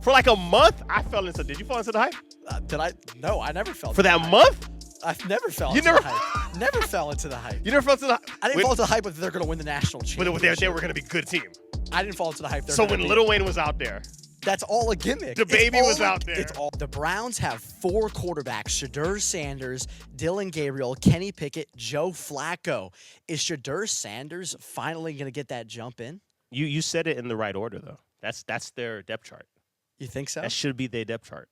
For like a month, I fell into. Did you fall into the hype Did I? No, I never fell. for into that the hype. month? I've never fell. You into never- the hype. Never fell into the hype. You never fell into the. I didn't fall into the hype that they're going to win the national But championship. they were going to be a good team. I didn't fall into the hype. So when Lil Wayne was out there, That's all a gimmick. The baby was out there. It's all. The Browns have 4 quarterbacks: Shedeur Sanders, Dylan Gabriel, Kenny Pickett, Joe Flacco. Is Shedeur Sanders finally going to get that jump in? you said it in the right order though. That's their depth chart. You think so? That should be their depth chart.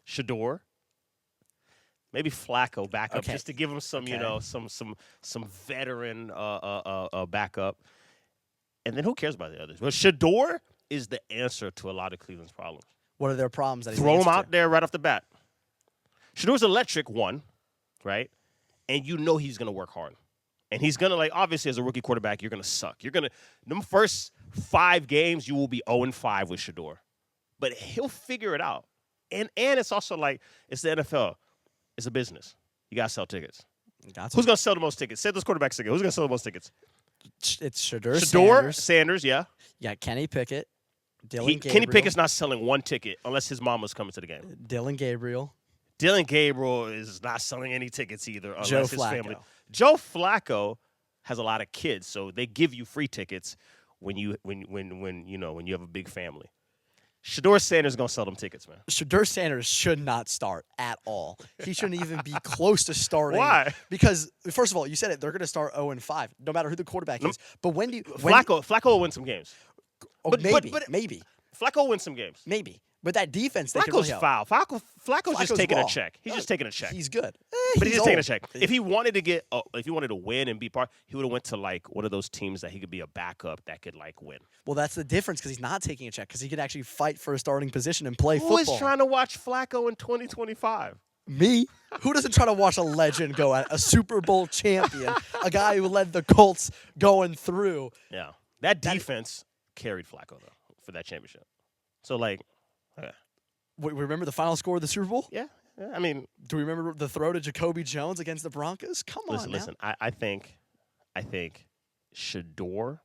Shedeur, maybe Flacco back up Okay. just to give him some, some veteran backup. And then who cares about the others? But Shedeur is the answer to a lot of Cleveland's problems. What are their problems? That he's Throw the him answer out to? there right off the bat. Shedeur's electric, one, right? And you know he's going to work hard. And he's going to, obviously as a rookie quarterback, you're going to suck. You're going to, the first 5 games, you will be 0-5 with Shedeur. But he'll figure it out. And it's also it's the NFL. It's a business. You got to sell tickets. Who's going to sell the most tickets? Say those quarterbacks again. Who's going to sell the most tickets? It's Shedeur Sanders, yeah. Yeah, Kenny Pickett, Dylan Gabriel. Kenny Pickett's not selling one ticket unless his mom was coming to the game. Dylan Gabriel. Dylan Gabriel is not selling any tickets either unless Joe his family. Flacco. Joe Flacco has a lot of kids, so they give you free tickets when you have a big family. Shedeur Sanders is gonna sell them tickets, man. Shedeur Sanders should not start at all. He shouldn't even be close to starting. Why? Because first of all, you said it. They're going to start 0-5, no matter who the quarterback is. But when do you? Flacco will win some games. Oh, but- maybe, but- maybe, Flacco will win some games. maybe. But that defense, they can Flacco's really help. foul. Flacco's just taking raw. a check. He's just taking a check. He's good. But he's just taking a old. check. If he wanted to win and be part, he would have went to one of those teams that he could be a backup that could win. Well, that's the difference because he's not taking a check because he could actually fight for a starting position and play Who football. is trying to watch Flacco in 2025? Me? Who doesn't try to watch a legend go at a Super Bowl champion, a guy who led the Colts going through? Yeah, that defense carried Flacco though for that championship. So Remember the final score of the Super Bowl? yeah. I mean, Do we remember the throw to Jacoby Jones against the Broncos? Come on, listen. I think Shedeur,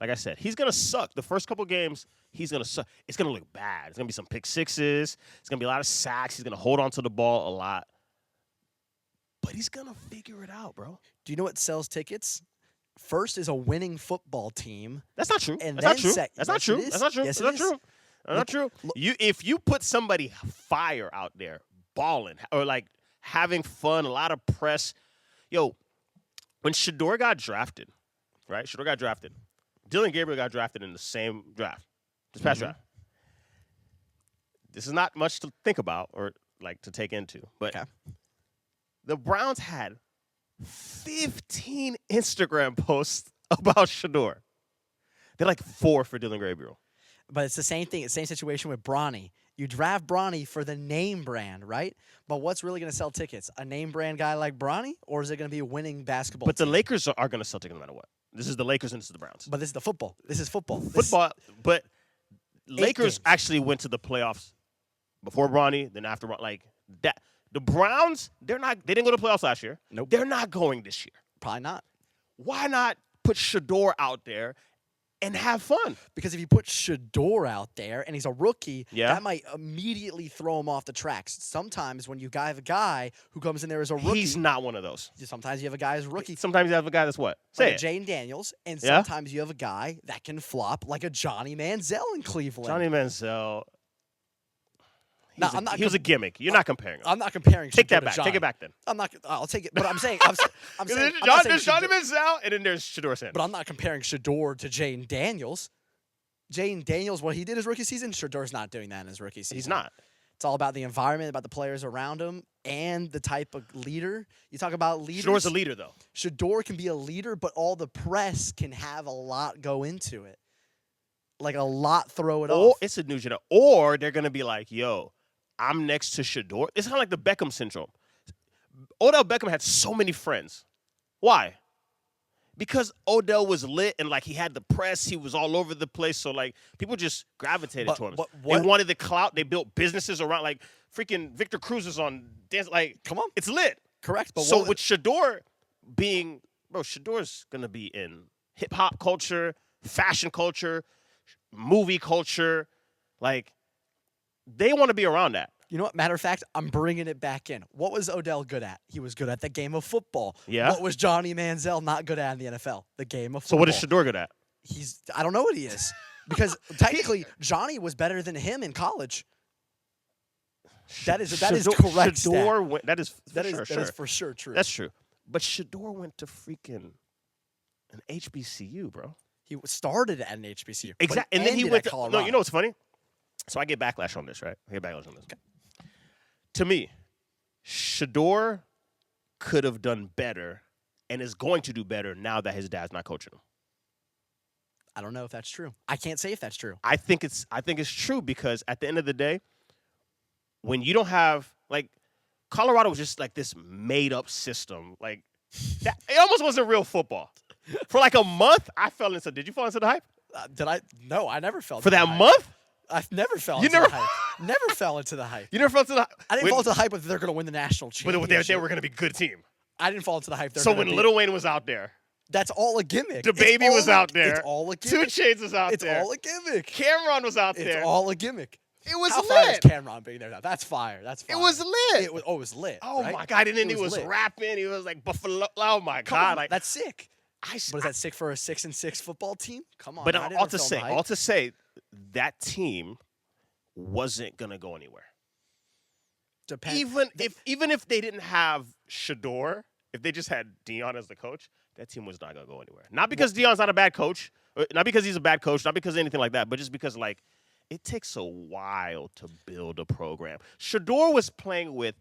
like I said, he's gonna suck. The first couple games, he's gonna suck. It's gonna look bad. It's gonna be some pick sixes. It's gonna be a lot of sacks. He's gonna hold on to the ball a lot. But he's gonna figure it out, bro. Do you know what sells tickets? First is a winning football team. That's not true. And That's not then true. sec- That's not yes, true. it is. That's not true. Yes, That's it not is. true. That's not true. If you put somebody fire out there, balling or having fun, a lot of press, when Shedeur got drafted, right? Shedeur got drafted. Dylan Gabriel got drafted in the same draft, this past draft. This is not much to think about or to take into, but the Browns had 15 Instagram posts about Shedeur. They're 4 for Dylan Gabriel. But it's the same thing. It's the same situation with Bronny. You draft Bronny for the name brand, right? But what's really going to sell tickets? A name brand guy like Bronny, or is it going to be a winning basketball But the team? Lakers are going to sell tickets no matter what. This is the Lakers and this is the Browns. But this is the football. This is football. But Lakers games. actually went to the playoffs before Bronny, then after that. The Browns, they didn't go to the playoffs last year. Nope. They're not going this year. Probably not. Why not put Shedeur out there and have fun? Because if you put Shedeur out there and he's a rookie, Yeah. that might immediately throw him off the tracks. Sometimes when you have a guy who comes in there as a rookie, He's not one of those. sometimes you have a guy as a rookie. Sometimes you have a guy that's what? Say Like it. a Jaden Daniels, and Yeah? sometimes you have a guy that can flop like a Johnny Manziel in Cleveland. Johnny Manziel. No, I'm not He was a gimmick. You're not comparing him. I'm not comparing. Take Shedeur that to back. Johnny. Take it back then. I'm not. I'll take it. But I'm saying. I'm saying. I'm There's not saying Johnny Shedeur- Manziel, and then there's Shedeur Sanders. But I'm not comparing Shedeur to Jaden Daniels. Jaden Daniels, what he did his rookie season, Shadeur's not doing that in his rookie season. He's not. It's all about the environment, about the players around him, and the type of leader. You talk about leaders. Shedeur's a leader, though. Shedeur can be a leader, but all the press can have a lot go into it. Like a lot throw it Or off. it's a new generation. Or they're going to be like, yo, I'm next to Shedeur. It's kind of like the Beckham syndrome. Odell Beckham had so many friends. Why? Because Odell was lit and he had the press. He was all over the place. So people just gravitated to him. They wanted the clout. They built businesses around freaking Victor Cruz is on dance. Come on. It's lit. Correct. But So with Shedeur being, Shedeur's going to be in hip hop culture, fashion culture, movie culture. They want to be around that. You know what? Matter of fact, I'm bringing it back in. What was Odell good at? He was good at the game of football. Yeah. What was Johnny Manziel not good at in the NFL? The game of So football. what is Shedeur good at? I don't know what he is. Because technically, Johnny was better than him in college. That is correct. Shedeur that is for sure true. That's true. But Shedeur went to freaking an HBCU, bro. He started at an HBCU. Exactly. And then he went to Colorado. No, you know what's funny? So I get backlash on this, right? I get backlash on this. Okay. To me, Shedeur could have done better and is going to do better now that his dad's not coaching him. I don't know if that's true. I can't say if that's true. I think it's true because at the end of the day, when you don't have like Colorado was just like this made up system, like that, it almost wasn't real football. For like a month, I fell into. Did you fall into the hype? Did I? No, I never fell. For that month, I've never fell. Into the hype. Never fell into the hype. You never fell into the hype. I didn't fall into the hype that they're going to win the national championship. But they were going to be a good team. I didn't fall into the hype. So when Lil Wayne was out there. That's all a gimmick. The baby was out there. It's all a gimmick. 2 Chainz was out there. It's all a gimmick. Cameron was out there. It's all a gimmick. It was How lit. fire is Cameron being there now? That's fire. That's fire. It was lit. It was lit. Oh right? my God! And then he was lit. rapping. He was like Buffalo. Oh my Come God! on, Like that's sick. But is that sick for a 6-6 football team? Come on. But all to say, that team wasn't gonna go anywhere. Even if they didn't have Shedeur, if they just had Deion as the coach, that team was not gonna go anywhere. Not because Deion's not a bad coach, not because he's a bad coach, not because of anything like that, but just because like it takes a while to build a program. Shedeur was playing with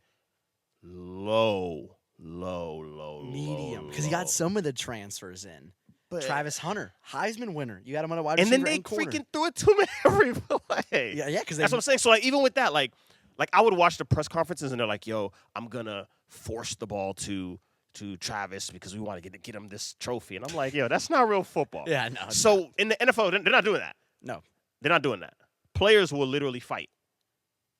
low, medium because he got some of the transfers in. But Travis Hunter, Heisman winner. You got him on a wide receiver and then they freaking threw it to him every play. Yeah, because that's what I'm saying. So like even with that, like I would watch the press conferences and they're like, "Yo, I'm gonna force the ball to Travis because we want to get him this trophy," and I'm like, "Yo, that's not real football." Yeah, no. So in the NFL, they're not doing that. No, they're not doing that. Players will literally fight.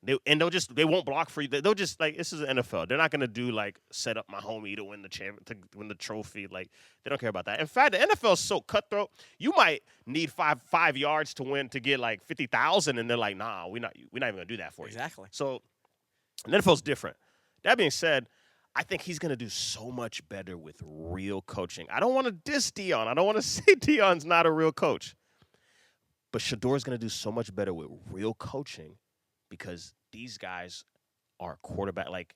They won't block for you. They'll just like this is the NFL. They're not gonna do like set up my homie to win the trophy. Like they don't care about that. In fact, the NFL is so cutthroat. You might need five yards to win to get like 50,000, and they're like, nah, we're not even gonna do that for you. Exactly. So the NFL's different. That being said, I think he's gonna do so much better with real coaching. I don't want to diss Deion. I don't want to say Deion's not a real coach, but Shedeur's gonna do so much better with real coaching. Because these guys are quarterback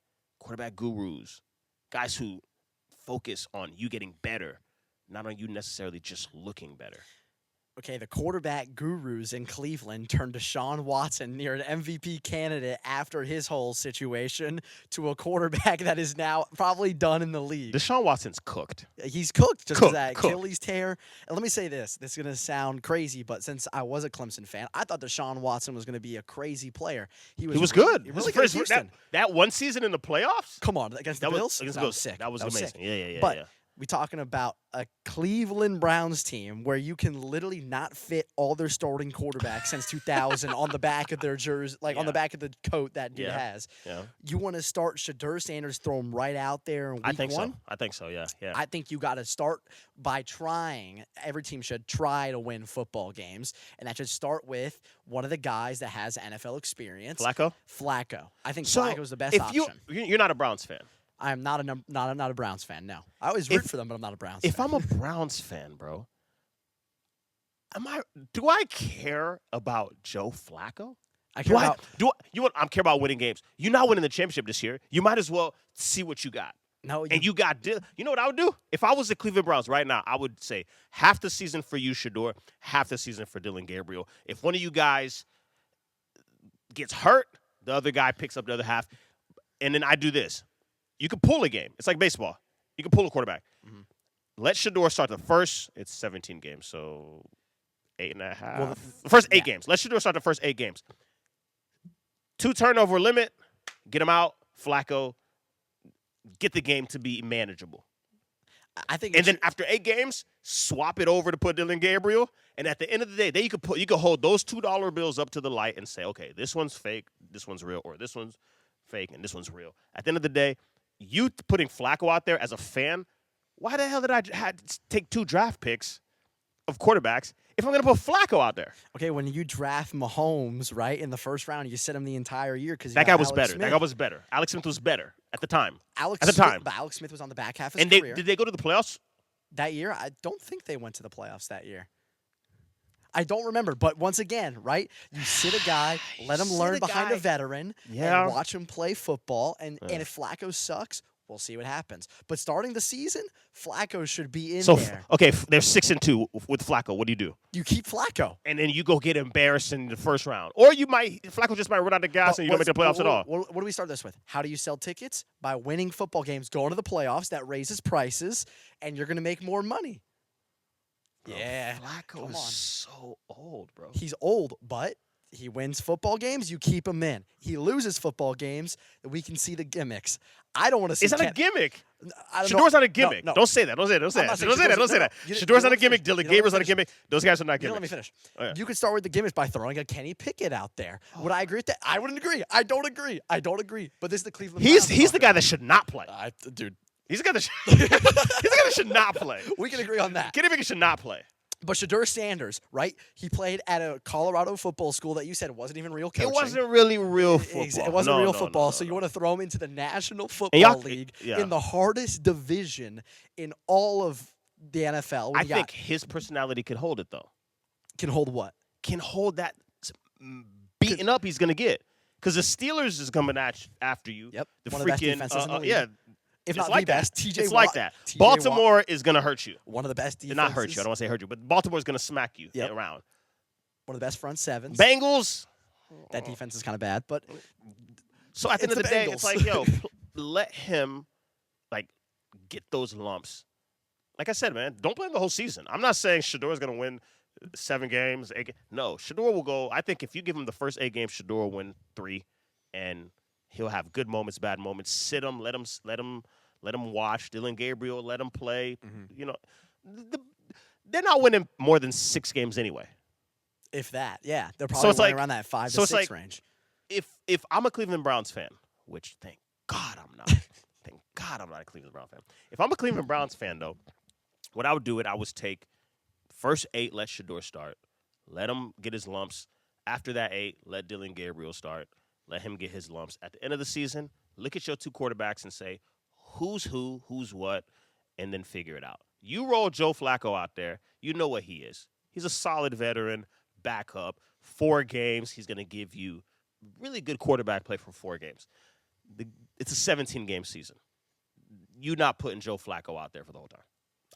gurus, guys who focus on you getting better, not on you necessarily just looking better. Okay, the quarterback gurus in Cleveland turned Deshaun Watson near an MVP candidate after his whole situation to a quarterback that is now probably done in the league. Deshaun Watson's cooked. He's cooked just because that Achilles tear. And let me say this. This is going to sound crazy, but since I was a Clemson fan, I thought Deshaun Watson was going to be a crazy player. He was good. Really good at Houston. That one season in the playoffs? Come on, against the Bills? That was sick. That was amazing. Sick. Yeah. But we're talking about a Cleveland Browns team where you can literally not fit all their starting quarterbacks since 2000 on the back of their jersey, on the back of the coat that dude has. Yeah. You want to start Shedeur Sanders, throw him right out there in week one? I think so, yeah. I think you got to start by trying. Every team should try to win football games, and that should start with one of the guys that has NFL experience. Flacco. I think Flacco's the best option. You're not a Browns fan. I'm not a Browns fan, no. I always root for them, but I'm not a Browns fan. If I'm a Browns fan, bro, do I care about Joe Flacco? I care about winning games. You're not winning the championship this year. You might as well see what you got. You know what I would do? If I was the Cleveland Browns right now, I would say half the season for you, Shedeur, half the season for Dillon Gabriel. If one of you guys gets hurt, the other guy picks up the other half. And then I do this. You can pull a game. It's like baseball. You can pull a quarterback. Mm-hmm. Let Shedeur start the first. It's 17 games, so 8.5. Well, the first 8 games. Let Shedeur start the first 8 games. 2 turnover limit. Get him out. Flacco. Get the game to be manageable. Then after 8 games, swap it over to put Dillon Gabriel. And at the end of the day, you could hold those $2 bills up to the light and say, okay, this one's fake, this one's real, or this one's fake and this one's real. At the end of the day, you putting Flacco out there as a fan, why the hell did I take 2 draft picks of quarterbacks if I'm going to put Flacco out there. Okay, when you draft Mahomes, right, in the first round, you sit him the entire year because that guy was Alex better. Smith. That guy was better. Alex Smith was better at the time. But Alex Smith was on the back half of his career. Did they go to the playoffs? That year? I don't think they went to the playoffs that year. I don't remember, but once again, right? You sit a guy, let him learn behind a veteran, and watch him play football. And if Flacco sucks, we'll see what happens. But starting the season, Flacco should be in there. Okay, they're 6-2 with Flacco. What do? You keep Flacco. And then you go get embarrassed in the first round. Or Flacco just might run out of gas and you don't make the playoffs at all. What do we start this with? How do you sell tickets? By winning football games, going to the playoffs. That raises prices, and you're going to make more money. Bro, yeah. Flacco is so old, bro. He's old, but he wins football games, you keep him in. He loses football games, we can see the gimmicks. I don't want to see. It's not a gimmick. Shedeur's not a gimmick. No. Don't say that. Don't say that. Shedeur's not a gimmick. Dylan Gabriel's not a gimmick. Those guys are not gimmicks. Let me finish. Oh, yeah. You could start with the gimmicks by throwing a Kenny Pickett out there. Would I agree with that? I wouldn't agree. I don't agree. But this is the Cleveland Browns. He's the guy that should not play. Dude. He's the guy that should not play. We can agree on that. Kenny Pickett should not play. But Shedeur Sanders, right? He played at a Colorado football school that you said wasn't even real coaching. It wasn't really real football. It wasn't real football. So you want to throw him into the National Football League in the hardest division in all of the NFL. I think his personality can hold it, though. Can hold what? Can hold that beating up he's going to get. Because the Steelers is coming after you. Yep. One of the best defenses in the league. Yeah. If not the best, TJ It's like that. Baltimore is going to hurt you. One of the best defenses. Not hurt you. I don't want to say hurt you, but Baltimore is going to smack you around. One of the best front sevens. Bengals. That defense is kind of bad, but so at the end of the day, it's like, let him get those lumps. Like I said, man, don't blame the whole season. I'm not saying Shedeur is going to win 7 games, 8 games. No, Shedeur will go. I think if you give him the first 8 games, Shedeur will win 3, and he'll have good moments, bad moments. Sit him, let him watch. Dylan Gabriel, let him play. Mm-hmm. They're not winning more than 6 games anyway. If that, yeah, they're probably winning around that 5 to 6 range. If I'm a Cleveland Browns fan, which thank God I'm not. Thank God I'm not a Cleveland Browns fan. If I'm a Cleveland Browns fan, though, what I would do I would take first 8, let Shedeur start, let him get his lumps. After that 8, let Dylan Gabriel start. Let him get his lumps. At the end of the season, look at your 2 quarterbacks and say, who's who, who's what, and then figure it out. You roll Joe Flacco out there, you know what he is. He's a solid veteran, backup, 4 games. He's going to give you really good quarterback play for 4 games. It's a 17-game season. You're not putting Joe Flacco out there for the whole time.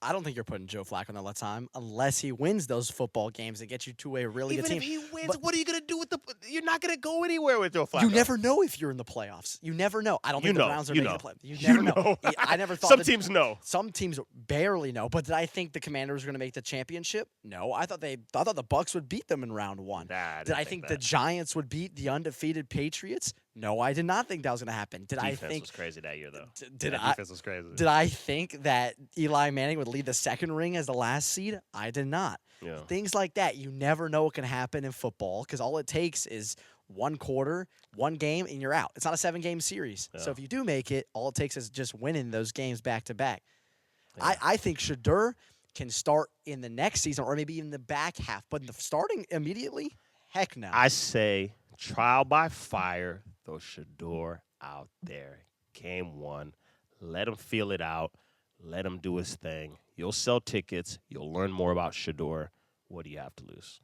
I don't think you're putting Joe Flacco on that time unless he wins those football games and gets you to a really good team. Even if he wins, what are you going to do with you're not going to go anywhere with Joe Flacco. You never know if you're in the playoffs. You never know. I don't think the Browns are making the playoffs. You never know. I never thought Some teams know. Some teams barely know. But did I think the Commanders were going to make the championship? No. I thought the Bucs would beat them in round 1. Did I think the Giants would beat the undefeated Patriots? No, I did not think that was going to happen. Defense was crazy that year, though. Defense was crazy. Did I think that Eli Manning would lead the second ring as the last seed? I did not. Yeah. Things like that, you never know what can happen in football because all it takes is 1 quarter, 1 game, and you're out. It's not a 7-game series. Yeah. So if you do make it, all it takes is just winning those games back to back. Yeah. I think Shedeur can start in the next season or maybe in the back half, but starting immediately, heck no. I say trial by fire. Throw Shedeur out there. Game 1. Let him feel it out. Let him do his thing. You'll sell tickets. You'll learn more about Shedeur. What do you have to lose?